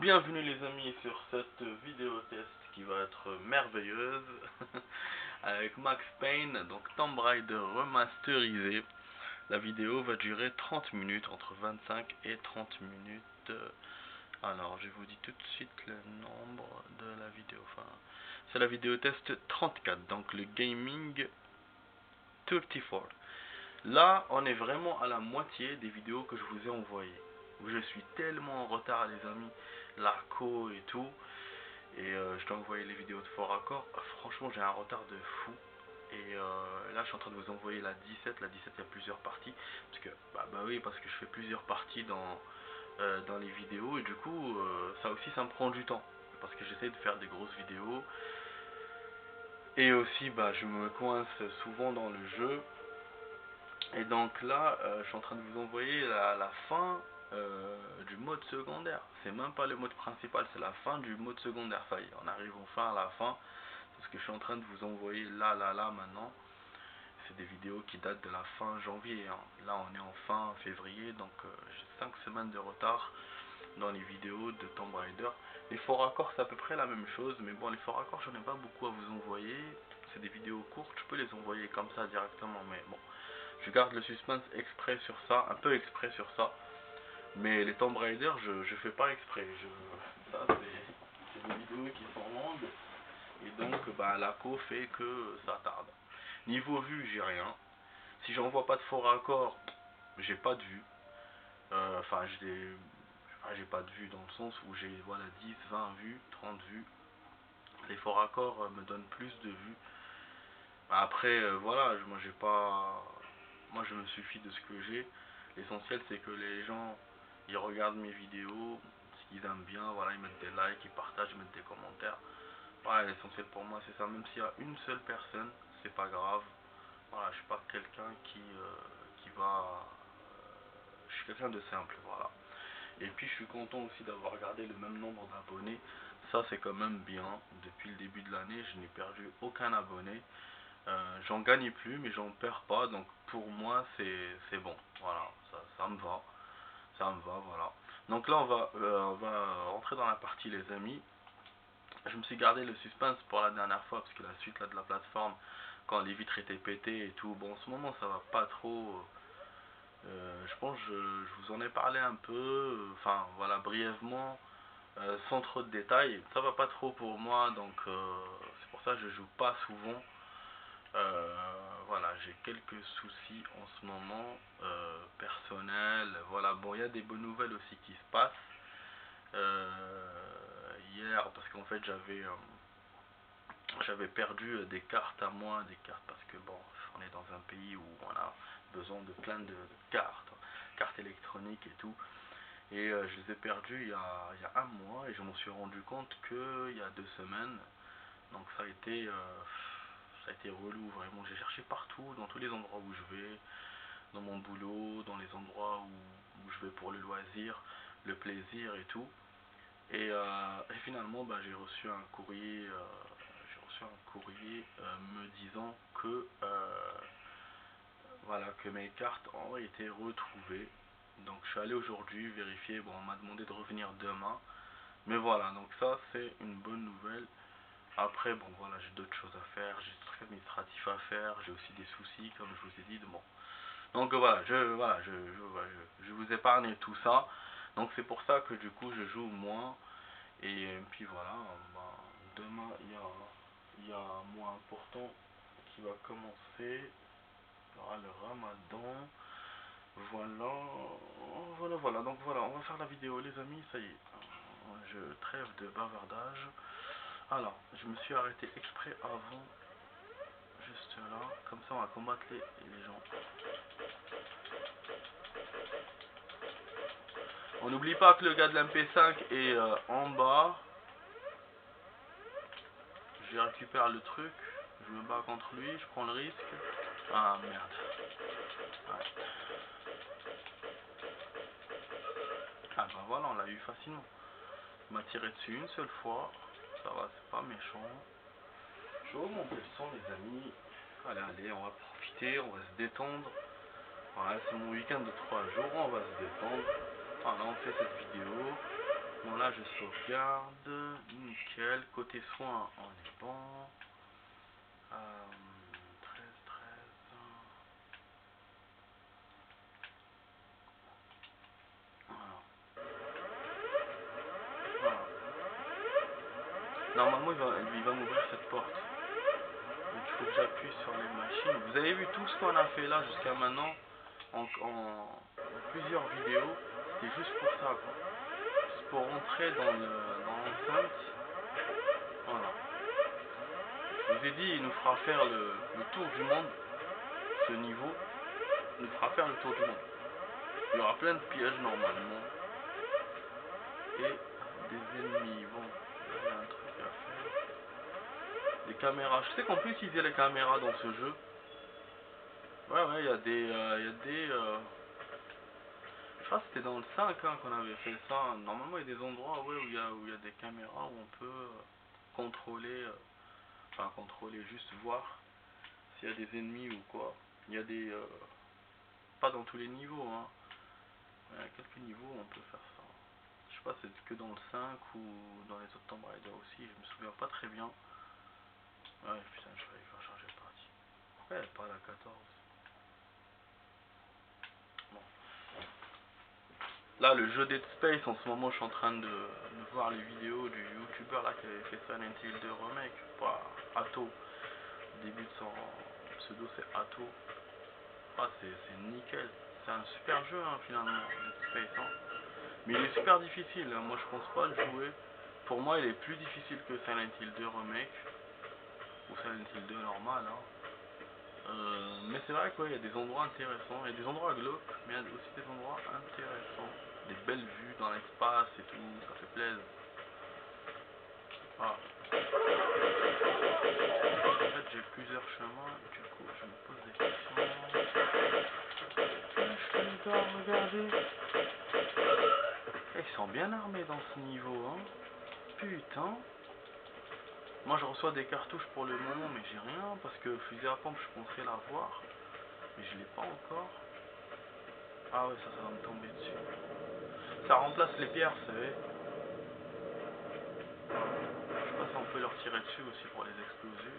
Bienvenue les amis sur cette vidéo test qui va être merveilleuse avec Max Payne, donc Tomb Raider remasterisé. La vidéo va durer 30 minutes, entre 25 et 30 minutes. Alors je vous dis tout de suite le nombre de la vidéo. Enfin, c'est la vidéo test 34, donc le gaming 34. Là, on est vraiment à la moitié des vidéos que je vous ai envoyées. Je suis tellement en retard les amis, l'arco et tout. Et je t'ai envoyé les vidéos de fort accord. Franchement, j'ai un retard de fou. Et là, je suis en train de vous envoyer la 17. La 17, il y a plusieurs parties. Parce que, bah oui, parce que je fais plusieurs parties dans les vidéos. Et du coup, ça aussi, ça me prend du temps. Parce que j'essaie de faire des grosses vidéos. Et aussi, bah, je me coince souvent dans le jeu. Et donc là, je suis en train de vous envoyer la fin du mode secondaire. C'est même pas le mode principal, c'est la fin du mode secondaire. Ça y est, on arrive enfin à la fin. C'est ce que je suis en train de vous envoyer là maintenant. C'est des vidéos qui datent de la fin janvier, hein. Là, on est en fin février, donc j'ai 5 semaines de retard dans les vidéos de Tomb Raider. Les faux raccords, c'est à peu près la même chose, mais bon, les faux raccords, j'en ai pas beaucoup à vous envoyer. C'est des vidéos courtes, je peux les envoyer comme ça directement, mais bon. Je garde le suspense exprès sur ça, un peu exprès sur ça. Mais les Tomb Raider, je fais pas exprès. Ça, c'est des vidéos qui sont longues. Et donc, bah, la co fait que ça tarde. Niveau vue, j'ai rien. Si j'envoie pas de faux raccords, j'ai pas de vue. Enfin, j'ai pas de vue dans le sens où j'ai voilà, 10, 20 vues, 30 vues. Les faux raccords me donnent plus de vues. Après, voilà, moi j'ai pas. Moi je me suffis de ce que j'ai. L'essentiel c'est que les gens ils regardent mes vidéos, ce qu'ils aiment bien, voilà, ils mettent des likes, ils partagent, ils mettent des commentaires. Voilà, l'essentiel pour moi c'est ça. Même s'il y a une seule personne, c'est pas grave. Voilà, je suis pas quelqu'un qui va. Je suis quelqu'un de simple, voilà. Et puis je suis content aussi d'avoir gardé le même nombre d'abonnés. Ça c'est quand même bien. Depuis le début de l'année, je n'ai perdu aucun abonné. J'en gagne plus, mais j'en perds pas. Donc pour moi, c'est bon. Voilà, ça me va. Ça me va, voilà. Donc là, on va rentrer dans la partie, les amis. Je me suis gardé le suspense pour la dernière fois, parce que la suite là, de la plateforme, quand les vitres étaient pétées et tout, bon, en ce moment, ça va pas trop. Je pense que je vous en ai parlé un peu, enfin, voilà, brièvement, sans trop de détails. Ça va pas trop pour moi, donc c'est pour ça que je joue pas souvent. Voilà, j'ai quelques soucis en ce moment personnels. Voilà, bon, il y a des bonnes nouvelles aussi qui se passent. Hier, parce qu'en fait, j'avais perdu des cartes à moi, des cartes parce que bon, on est dans un pays où on a besoin de plein de cartes électroniques et tout. Et je les ai perdues il y a un mois et je m'en suis rendu compte qu'il y a 2 semaines. Donc ça a été relou vraiment. J'ai cherché partout, dans tous les endroits où je vais, dans mon boulot, dans les endroits où je vais pour le loisir, le plaisir et tout. Et finalement, bah, j'ai reçu un courrier me disant que voilà, que mes cartes ont été retrouvées. Donc je suis allé aujourd'hui vérifier. Bon, on m'a demandé de revenir demain. Mais voilà, donc ça c'est une bonne nouvelle. Après, bon voilà, j'ai d'autres choses à faire, j'ai des trucs administratifs à faire, j'ai aussi des soucis, comme je vous ai dit. Bon. Donc voilà, je vous épargne tout ça. Donc c'est pour ça que du coup je joue moins. Et puis voilà, ben, demain il y a un mois important qui va commencer. Il y aura le ramadan. Voilà, donc voilà, on va faire la vidéo les amis, ça y est. Je trêve de bavardage. Alors, je me suis arrêté exprès avant, juste là, comme ça on va combattre les gens. On n'oublie pas que le gars de l'MP5 est en bas. Je récupère le truc, je me bats contre lui, je prends le risque. Ah merde. Ouais. Ah bah voilà, on l'a eu facilement. Il m'a tiré dessus une seule fois. Ça va, c'est pas méchant. Je vais augmenter le son les amis. Allez, on va profiter, on va se détendre. Voilà, c'est mon week-end de 3 jours, on va se détendre. Voilà, on fait cette vidéo. Bon là je sauvegarde, nickel, côté soin on est bon. 13, 13. Voilà. Voilà. Normalement il va m'ouvrir cette porte. Donc il faut que j'appuie sur les machines. Vous avez vu tout ce qu'on a fait là jusqu'à maintenant en plusieurs vidéos. C'était juste pour ça quoi. Juste pour rentrer dans l'enceinte. Voilà. Je vous ai dit, il nous fera faire le tour du monde. Ce niveau nous fera faire le tour du monde. Il y aura plein de pièges normalement. Et des ennemis. Bon, là il y a un truc à faire. Des caméras. Je sais qu'on peut utiliser les caméras dans ce jeu. Ouais, il y a des... Je crois que c'était dans le 5 hein, qu'on avait fait ça. Normalement, il y a des endroits ouais, où il y a des caméras où on peut contrôler... Enfin, contrôler, juste voir s'il y a des ennemis ou quoi. Il y a des... pas dans tous les niveaux, hein. Il y a quelques niveaux où on peut faire ça. Je sais pas, c'est que dans le 5 ou dans les autres Tomb Raider aussi, je me souviens pas très bien. Ouais, putain, je vais changer de partie. Pourquoi elle parle à 14? Bon. Là, le jeu Dead Space, en ce moment, je suis en train de voir les vidéos du youtubeur là qui avait fait Silent Hill 2 Remake. Bah, Atto. Le début de son pseudo, c'est Atto. Ah, c'est nickel. C'est un super jeu, hein, finalement, Dead Space. Hein. Mais il est super difficile. Hein. Moi, je pense pas le jouer. Pour moi, il est plus difficile que Silent Hill 2 Remake. Ou Silent Hill 2 normal. Hein. Mais c'est vrai qu'il y a des endroits intéressants. Il y a des endroits glauques, mais il y a aussi des endroits intéressants. Des belles vues dans l'espace et tout. Ça fait plaisir. Ah. En fait, j'ai plusieurs chemins. Du coup, je me pose des questions. Je dois regarder. Ils sont bien armés dans ce niveau, hein. Putain. Moi, je reçois des cartouches pour le moment, mais j'ai rien parce que fusil à pompe, je pensais l'avoir, mais je l'ai pas encore. Ah ouais, ça va me tomber dessus. Ça remplace les pierres, vous savez. Je sais pas si on peut leur tirer dessus aussi pour les exploser.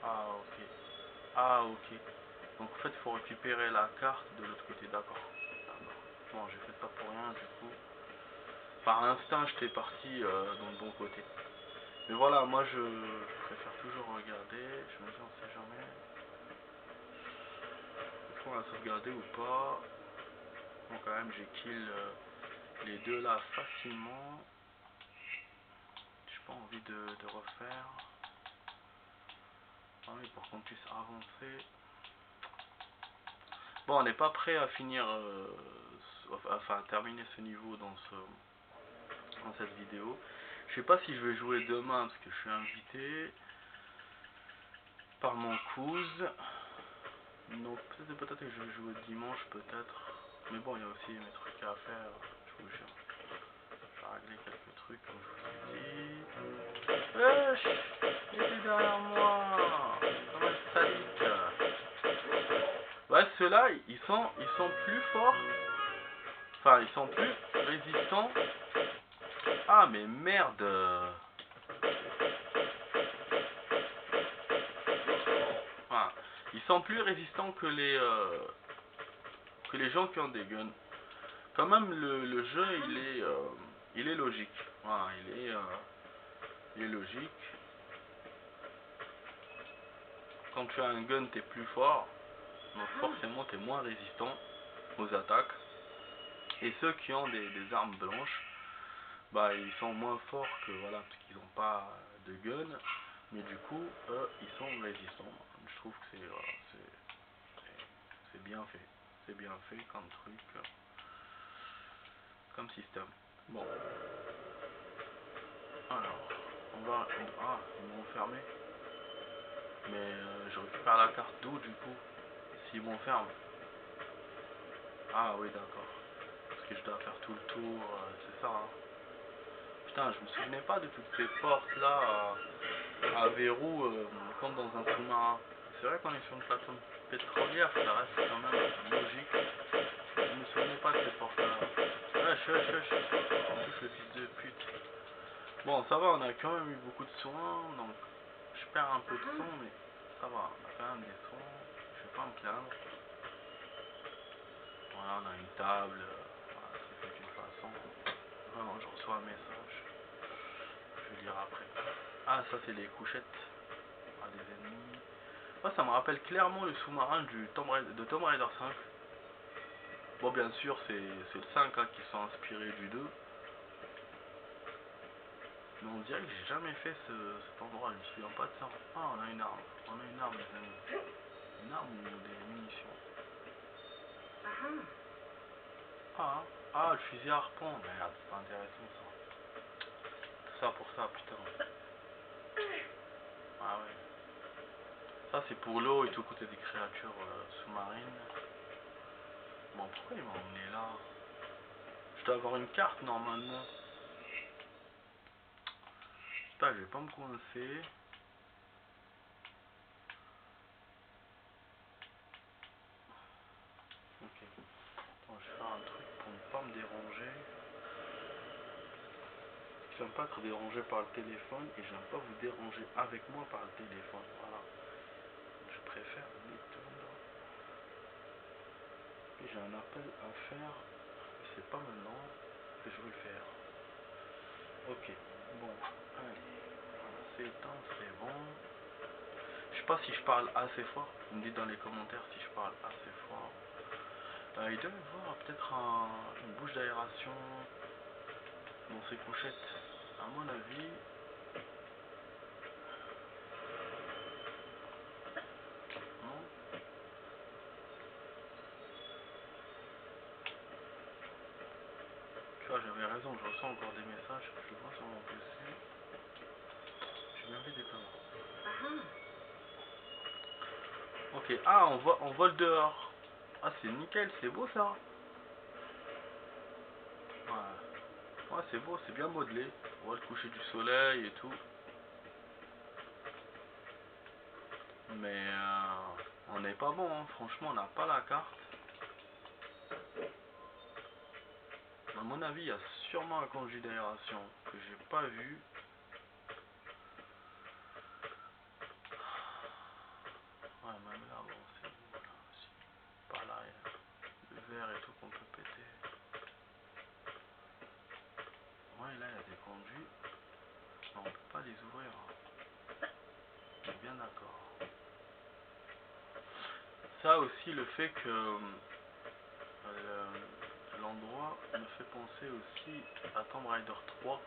Ah ok. Ah ok. Donc en fait, il faut récupérer la carte de l'autre côté, d'accord. Bon, j'ai fait ça pour rien du coup. Par instinct, j'étais parti dans le bon côté. Mais voilà, moi je préfère toujours regarder. Je me dis, on sait jamais. Est-ce qu'on va sauvegarder ou pas? Bon, quand même, j'ai kill les deux là facilement. J'ai pas envie de refaire. Ah oui, pour qu'on puisse avancer. Bon, on n'est pas prêt à finir, enfin à terminer ce niveau dans cette vidéo. Je sais pas si je vais jouer demain parce que je suis invité par mon cousin. Donc peut-être que je vais jouer dimanche peut-être. Mais bon, il y a aussi mes trucs à faire, je vous jure. Je vais régler quelques trucs comme je vous ai dit. Wesh, il est derrière moi. Comme un sadique. Ouais, ceux-là, ils sont plus forts. Enfin, ils sont plus résistants. Ah, mais merde. Enfin, ils sont plus résistants que les gens qui ont des guns. Quand même, le jeu, il est logique. Voilà, il est logique. Quand tu as un gun, t'es plus fort. Donc forcément, t'es moins résistant aux attaques. Et ceux qui ont des armes blanches, bah ils sont moins forts que voilà parce qu'ils n'ont pas de gun, mais du coup eux ils sont résistants. Je trouve que c'est bien fait, c'est bien fait comme truc, comme système. Bon, alors ah ils m'ont fermé, mais je récupère la carte d'où du coup s'ils m'enferment. Ah oui d'accord, parce que je dois faire tout le tour, c'est ça. Hein. Putain, je me souvenais pas de toutes ces portes là à verrou comme dans un sous-marin. C'est vrai qu'on est sur une plateforme pétrolière, ça reste quand même logique. je me souvenais pas de cette porte-là. Wesh, wesh, wesh. En plus, le fils de pute. Bon, ça va, on a quand même eu beaucoup de soins, donc je perds un peu de son, mais ça va, on a quand même des sons, je vais pas me plaindre. Voilà, on a une table, voilà, c'est fait d'une façon. Vraiment, je reçois un message, je vais lire après. Ah, ça c'est les couchettes, ah, des ennemis. Moi, ça me rappelle clairement le sous-marin de Tomb Raider 5. Bon, bien sûr, c'est le 5 hein, qui sont inspirés du 2. Mais on dirait que j'ai jamais fait cet endroit, je me souviens pas de ça. Ah, on a une arme. On a une arme, les amis. Une arme ou des munitions. Ah, le fusil à harpon. Merde, c'est pas intéressant ça. Tout ça pour ça, putain. Ah ouais. Ça, c'est pour l'eau et tout côté des créatures sous-marines. Bon, pourquoi il m'a emmené là? Je dois avoir une carte normalement. Putain, je vais pas me coincer. Ok. Attends, je vais faire un truc pour ne pas me déranger. J'aime pas être dérangé par le téléphone et j'aime pas vous déranger avec moi par le téléphone. Voilà. Je préfère m'éteindre. Et j'ai un appel à faire. C'est pas maintenant que je veux le faire. Ok. Bon. Allez. Voilà, c'est éteint, c'est bon. Je sais pas si je parle assez fort. Vous me dites dans les commentaires si je parle assez fort. Il doit y avoir peut-être une bouche d'aération dans ces couchettes. À mon avis. Non. Tu vois, j'avais raison, je reçois encore des messages, je le vois sur mon PC. J'ai bien fait d'éteindre. Ok, ah, on vole dehors. Ah, c'est nickel, c'est beau ça. Ouais, ouais c'est beau, c'est bien modelé. On voit le coucher du soleil et tout. Mais on n'est pas bon, hein. Franchement, on n'a pas la carte. À mon avis, il y a sûrement un conduit d'aération que j'ai pas vu. Ouais, même là, bon, c'est voilà, par là, il y a le verre et tout qu'on peut péter. Ouais, là, il y a des conduits. Mais on peut pas les ouvrir. Hein. On est bien d'accord. Ça aussi, le fait que l'endroit me fait penser aussi à Tomb Raider 3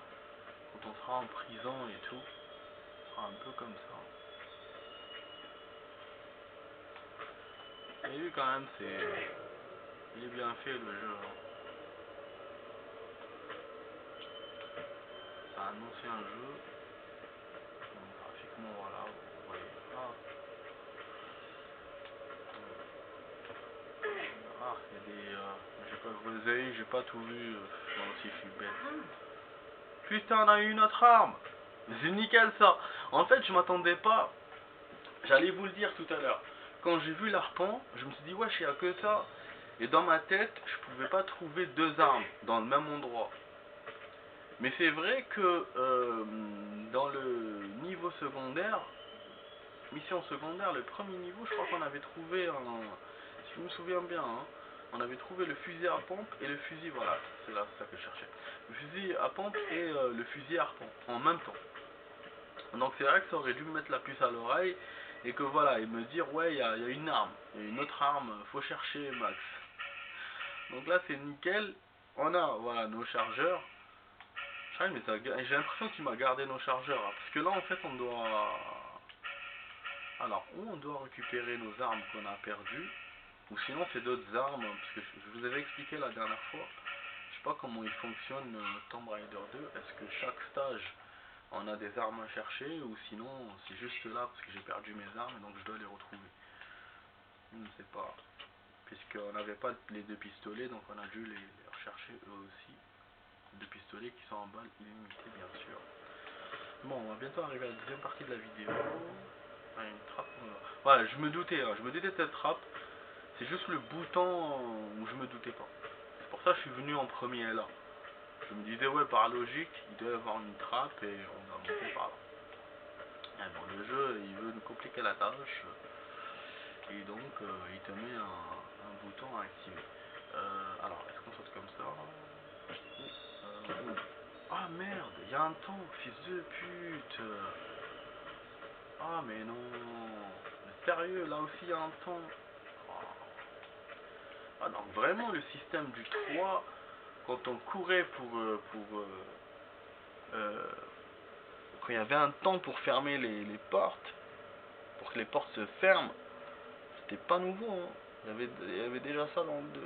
quand on sera en prison et tout. Ce sera un peu comme ça. Et lui quand même il est bien fait le jeu. Hein. C'est un ancien jeu. Donc, graphiquement voilà, vous voyez. Il y a des. J'ai pas vos yeux, j'ai pas tout vu. Moi aussi je suis bête. Putain, on a eu une autre arme. C'est nickel ça. En fait, je m'attendais pas. J'allais vous le dire tout à l'heure. Quand j'ai vu l'arpent, je me suis dit, wesh, il n'y a que ça. Et dans ma tête, je pouvais pas trouver deux armes dans le même endroit. Mais c'est vrai que dans le niveau secondaire, mission secondaire, le premier niveau, je crois qu'on avait trouvé si je me souviens bien, hein, on avait trouvé le fusil à pompe et le fusil, voilà, c'est là, c'est ça que je cherchais. Le fusil à pompe et le fusil à harpon en même temps. Donc c'est vrai que ça aurait dû me mettre la puce à l'oreille et que voilà, et me dire ouais, il y a une arme, il y a une autre arme, faut chercher Max. Donc là c'est nickel, on a voilà nos chargeurs. Mais j'ai l'impression qu'il m'a gardé nos chargeurs, hein, parce que là en fait on doit... Alors, ou on doit récupérer nos armes qu'on a perdues, ou sinon c'est d'autres armes, parce que je vous avais expliqué la dernière fois, je sais pas comment il fonctionne Tomb Raider 2, est-ce que chaque stage on a des armes à chercher, ou sinon c'est juste là parce que j'ai perdu mes armes et donc je dois les retrouver. Je ne sais pas, puisqu'on n'avait pas les deux pistolets, donc on a dû les rechercher eux aussi. Deux pistolets qui sont en balles illimitées bien sûr. Bon, on va bientôt arriver à la deuxième partie de la vidéo. Ah, une trappe. Voilà, je me doutais de cette trappe. C'est juste le bouton où je me doutais pas. ça je suis venu en premier là. Je me disais ouais par logique il doit y avoir une trappe et on va monter par là. Et bon le jeu il veut nous compliquer la tâche et donc il te met un bouton à activer. Alors est-ce qu'on saute comme ça? Ah merde, il y a un tank, fils de pute. Ah mais non. Mais sérieux, là aussi il y a un tank. Ah donc vraiment le système du 3, quand on courait quand il y avait un temps pour fermer les portes, pour que les portes se ferment, c'était pas nouveau, hein. Il y avait déjà ça dans le 2.